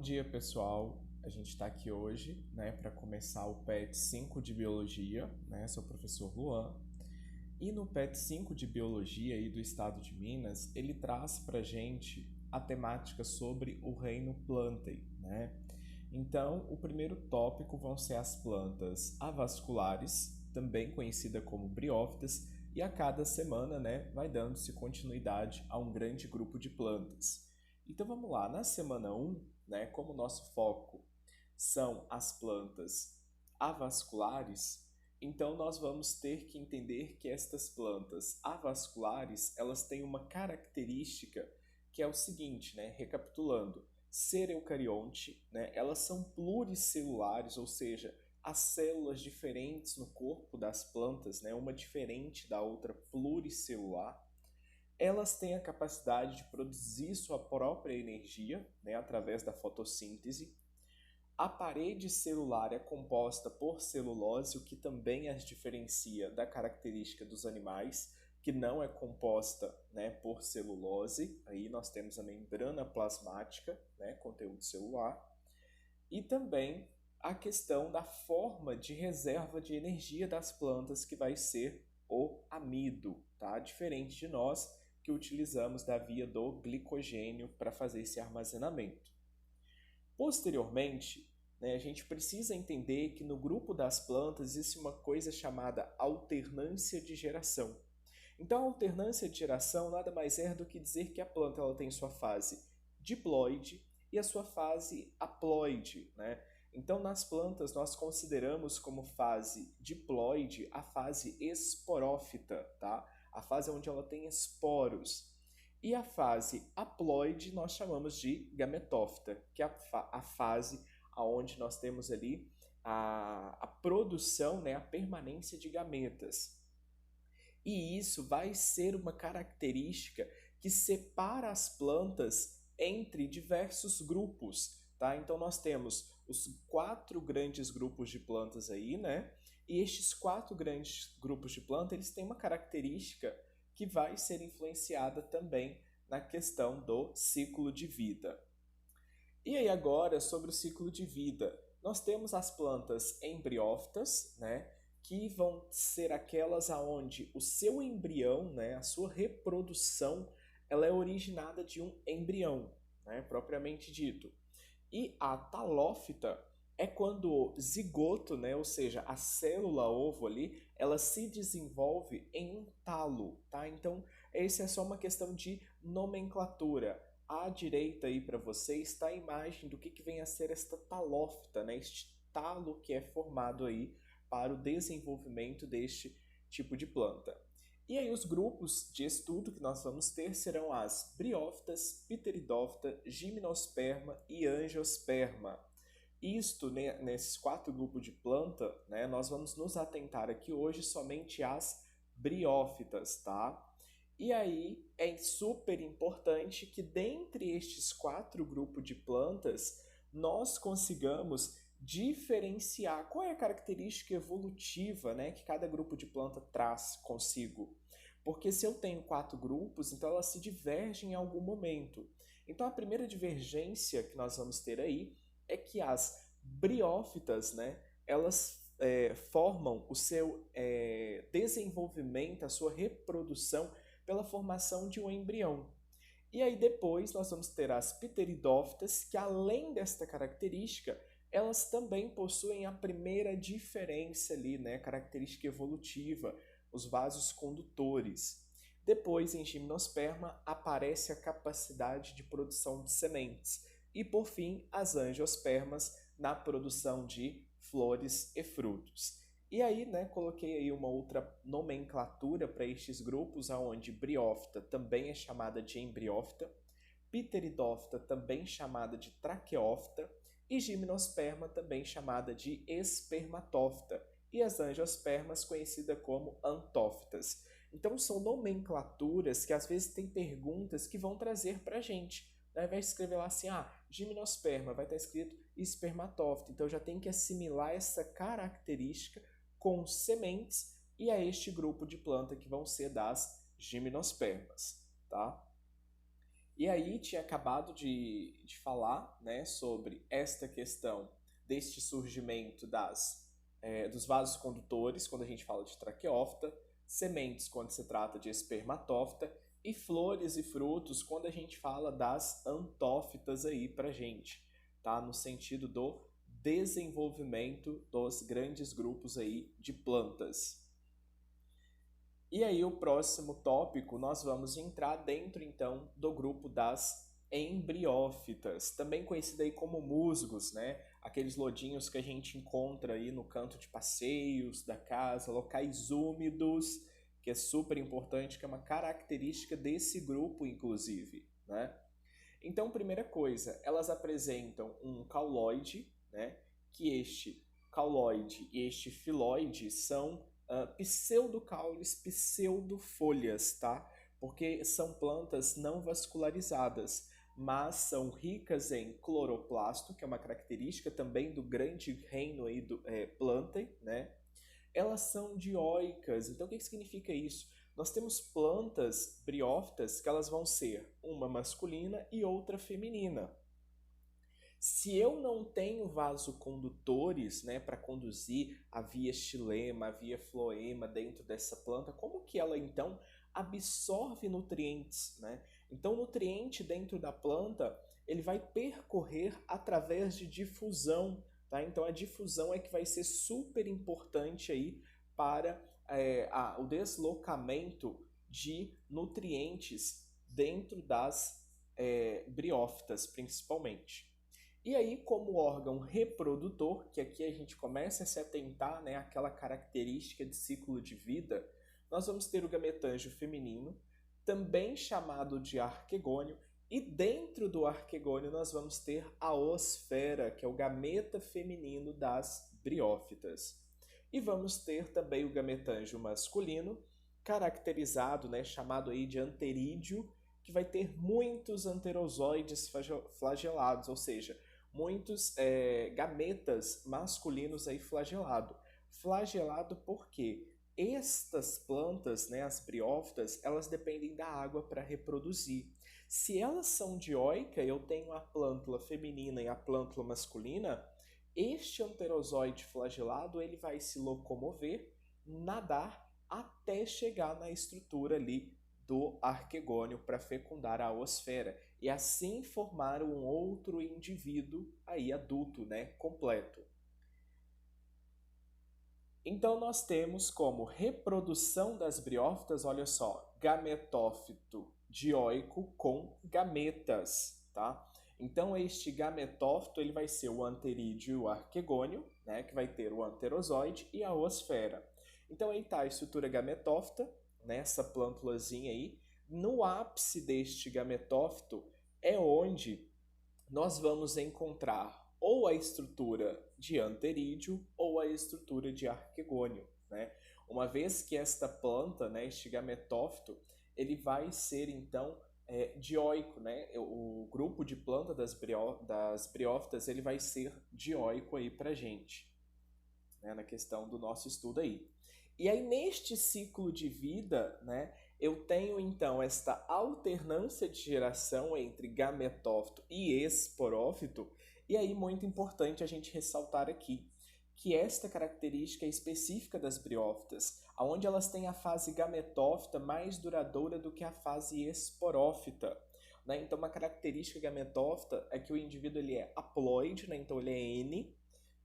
Bom dia, pessoal. A gente está aqui hoje, para começar o PET 5 de Biologia, Sou o professor Luan. E no PET 5 de Biologia aí do Estado de Minas, ele traz para a gente a temática sobre o reino Plantae, Então, o primeiro tópico vão ser as plantas avasculares, também conhecida como briófitas, e a cada semana, vai dando-se continuidade a um grande grupo de plantas. Então vamos lá, na semana 1, como o nosso foco são as plantas avasculares, então nós vamos ter que entender que estas plantas avasculares, elas têm uma característica que é o seguinte, recapitulando, ser eucarionte, elas são pluricelulares, ou seja, as células diferentes no corpo das plantas, uma diferente da outra pluricelular, elas têm a capacidade de produzir sua própria energia, através da fotossíntese. A parede celular é composta por celulose, o que também as diferencia da característica dos animais, que não é composta, por celulose. Aí nós temos a membrana plasmática, conteúdo celular. E também a questão da forma de reserva de energia das plantas, que vai ser o amido, tá? Diferente de nós, que utilizamos da via do glicogênio para fazer esse armazenamento. Posteriormente, a gente precisa entender que no grupo das plantas existe uma coisa chamada alternância de geração. Então, a alternância de geração nada mais é do que dizer que a planta ela tem sua fase diploide e a sua fase haploide, Então, nas plantas, nós consideramos como fase diploide a fase esporófita, tá? A fase onde ela tem esporos. E a fase haploide nós chamamos de gametófita, que é a fase onde nós temos ali a produção, a permanência de gametas. E isso vai ser uma característica que separa as plantas entre diversos grupos, tá? Então nós temos os 4 grandes grupos de plantas aí, E estes 4 grandes grupos de plantas, eles têm uma característica que vai ser influenciada também na questão do ciclo de vida. E aí agora, sobre o ciclo de vida, nós temos as plantas embriófitas, que vão ser aquelas aonde o seu embrião, a sua reprodução, ela é originada de um embrião, propriamente dito. E a talófita é quando o zigoto, ou seja, a célula ovo ali, ela se desenvolve em um talo, tá? Então, essa é só uma questão de nomenclatura. À direita aí para você está a imagem do que vem a ser esta talófita, este talo que é formado aí para o desenvolvimento deste tipo de planta. E aí os grupos de estudo que nós vamos ter serão as briófitas, pteridófita, gimnosperma e angiosperma. Isto, nesses 4 grupos de planta, nós vamos nos atentar aqui hoje somente às briófitas, tá? E aí é super importante que dentre estes 4 grupos de plantas, nós consigamos diferenciar qual é a característica evolutiva, que cada grupo de planta traz consigo. Porque se eu tenho 4 grupos, então elas se divergem em algum momento. Então a primeira divergência que nós vamos ter aí é que as briófitas, elas formam o seu desenvolvimento, a sua reprodução pela formação de um embrião. E aí depois nós vamos ter as pteridófitas, que além desta característica, elas também possuem a primeira diferença ali, característica evolutiva, os vasos condutores. Depois, em gimnosperma, aparece a capacidade de produção de sementes. E, por fim, as angiospermas na produção de flores e frutos. E aí, coloquei aí uma outra nomenclatura para estes grupos, onde briófita também é chamada de embriófita, pteridófita também chamada de traqueófita e gimnosperma também chamada de espermatófita e as angiospermas conhecida como antófitas. Então são nomenclaturas que às vezes tem perguntas que vão trazer para a gente. Vai escrever lá assim, gimnosperma, vai estar escrito espermatófita. Então já tem que assimilar essa característica com sementes e a este grupo de planta que vão ser das gimnospermas, tá? E aí tinha acabado de falar, né, sobre esta questão deste surgimento dos vasos condutores, quando a gente fala de traqueófita, sementes quando se trata de espermatófita, e flores e frutos quando a gente fala das antófitas aí pra gente, tá? No sentido do desenvolvimento dos grandes grupos aí de plantas. E aí o próximo tópico nós vamos entrar dentro então do grupo das embriófitas, também conhecida aí como musgos, né? Aqueles lodinhos que a gente encontra aí no canto de passeios da casa, locais úmidos, que é super importante, que é uma característica desse grupo, inclusive, né? Então, primeira coisa, elas apresentam um cauloide, né? Que este cauloide e este filoide são pseudocaules, pseudofolhas, tá? Porque são plantas não vascularizadas, mas são ricas em cloroplasto, que é uma característica também do grande reino aí do Plantae, né? Elas são dioicas. Então, o que significa isso? Nós temos plantas briófitas que elas vão ser uma masculina e outra feminina. Se eu não tenho vasocondutores, né, para conduzir a via xilema, a via floema dentro dessa planta, como que ela então absorve nutrientes, né? Então, o nutriente dentro da planta, ele vai percorrer através de difusão, tá? Então, a difusão é que vai ser super importante aí para o deslocamento de nutrientes dentro das briófitas, principalmente. E aí, como órgão reprodutor, que aqui a gente começa a se atentar, né, àquela característica de ciclo de vida, nós vamos ter o gametângio feminino, também chamado de arquegônio, e dentro do arquegônio nós vamos ter a oosfera, que é o gameta feminino das briófitas. E vamos ter também o gametângio masculino, caracterizado, né, chamado aí de anterídeo, que vai ter muitos anterozoides flagelados, ou seja, muitos gametas masculinos aí flagelado. Flagelado porque estas plantas, né, as briófitas, elas dependem da água para reproduzir. Se elas são dioica, eu tenho a plântula feminina e a plântula masculina, este anterozoide flagelado ele vai se locomover, nadar até chegar na estrutura ali do arquegônio para fecundar a oosfera e assim formar um outro indivíduo aí adulto, né, completo. Então nós temos como reprodução das briófitas, olha só, gametófito dioico com gametas, tá? Então este gametófito ele vai ser o anterídeo e o arquegônio, né, que vai ter o anterozoide e a oosfera. Então aí está a estrutura gametófita, nessa plântulazinha aí. No ápice deste gametófito é onde nós vamos encontrar ou a estrutura de anterídeo ou a estrutura de arquegônio, né? Uma vez que esta planta, né, este gametófito, ele vai ser então dioico, né? O grupo de planta das briófitas ele vai ser dioico aí pra gente, né, na questão do nosso estudo aí. E aí neste ciclo de vida, né, eu tenho então esta alternância de geração entre gametófito e esporófito, e aí muito importante a gente ressaltar aqui que esta característica é específica das briófitas, onde elas têm a fase gametófita mais duradoura do que a fase esporófita. Né? Então uma característica gametófita é que o indivíduo ele é haploide, né? Então ele é N,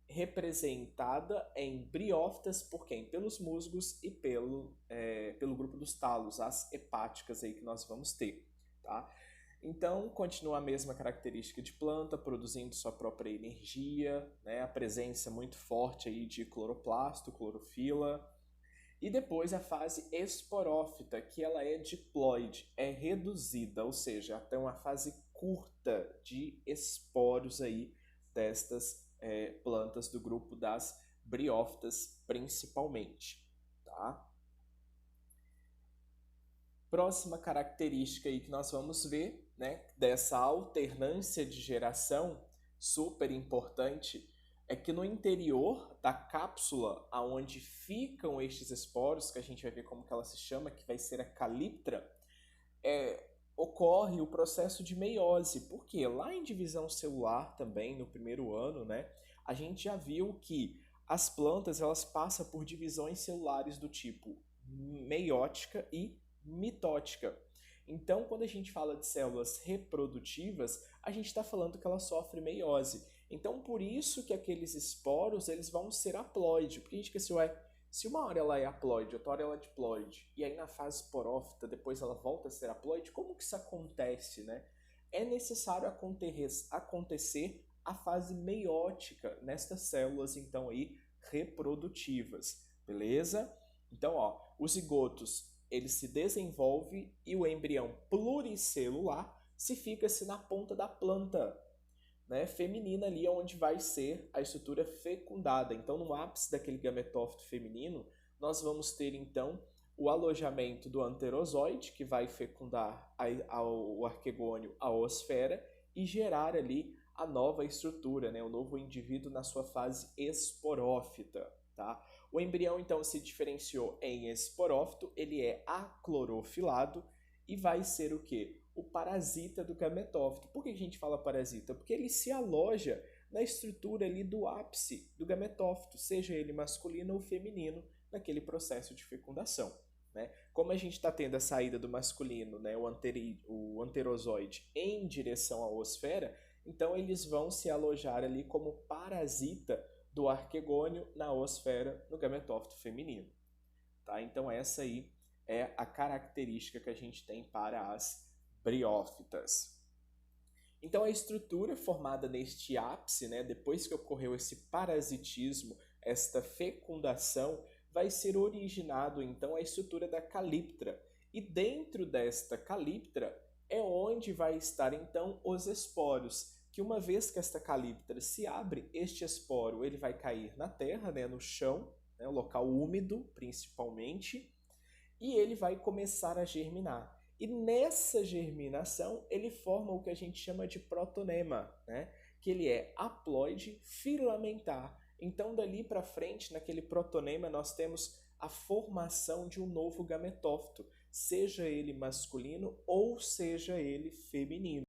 representada em briófitas por quem? Pelos musgos e pelo grupo dos talos, as hepáticas aí que nós vamos ter, tá? Então, continua a mesma característica de planta, produzindo sua própria energia, né? A presença muito forte aí de cloroplasto, clorofila. E depois a fase esporófita, que ela é diploide, é reduzida, ou seja, até uma fase curta de esporos aí destas plantas do grupo das briófitas principalmente, tá? Próxima característica aí que nós vamos ver, né, dessa alternância de geração, super importante, é que no interior da cápsula, aonde ficam estes esporos, que a gente vai ver como que ela se chama, que vai ser a caliptra, ocorre o processo de meiose, porque lá em divisão celular também, no primeiro ano, né, a gente já viu que as plantas elas passam por divisões celulares do tipo meiótica e mitótica. Então, quando a gente fala de células reprodutivas, a gente está falando que ela sofre meiose. Então, por isso que aqueles esporos eles vão ser haploide, porque a gente quer assim, ué, se uma hora ela é haploide, outra hora ela é diploide, e aí na fase esporófita depois ela volta a ser haploide, como que isso acontece, né? É necessário acontecer a fase meiótica nestas células, então, aí, reprodutivas, beleza? Então, ó, os zigotos, ele se desenvolve e o embrião pluricelular se fica-se na ponta da planta, né, feminina ali, onde vai ser a estrutura fecundada. Então, no ápice daquele gametófito feminino, nós vamos ter, então, o alojamento do anterozoide, que vai fecundar o arquegônio, a oosfera, e gerar ali a nova estrutura, né, o novo indivíduo na sua fase esporófita. Tá? O embrião, então, se diferenciou em esporófito, ele é aclorofilado e vai ser o quê? O parasita do gametófito. Por que a gente fala parasita? Porque ele se aloja na estrutura ali do ápice do gametófito, seja ele masculino ou feminino, naquele processo de fecundação. Né? Como a gente está tendo a saída do masculino, né, o anterozoide, em direção à oosfera, então eles vão se alojar ali como parasita do arquegônio na oosfera no gametófito feminino. Tá? Então essa aí é a característica que a gente tem para as briófitas. Então a estrutura formada neste ápice, né, depois que ocorreu esse parasitismo, esta fecundação, vai ser originado então a estrutura da calíptra. E dentro desta calíptra é onde vai estar então os esporos, que uma vez que esta calíptra se abre, este esporo ele vai cair na terra, né, no chão, né, local úmido principalmente, e ele vai começar a germinar. E nessa germinação, ele forma o que a gente chama de protonema, né? Que ele é haploide filamentar. Então, dali para frente, naquele protonema, nós temos a formação de um novo gametófito, seja ele masculino ou seja ele feminino.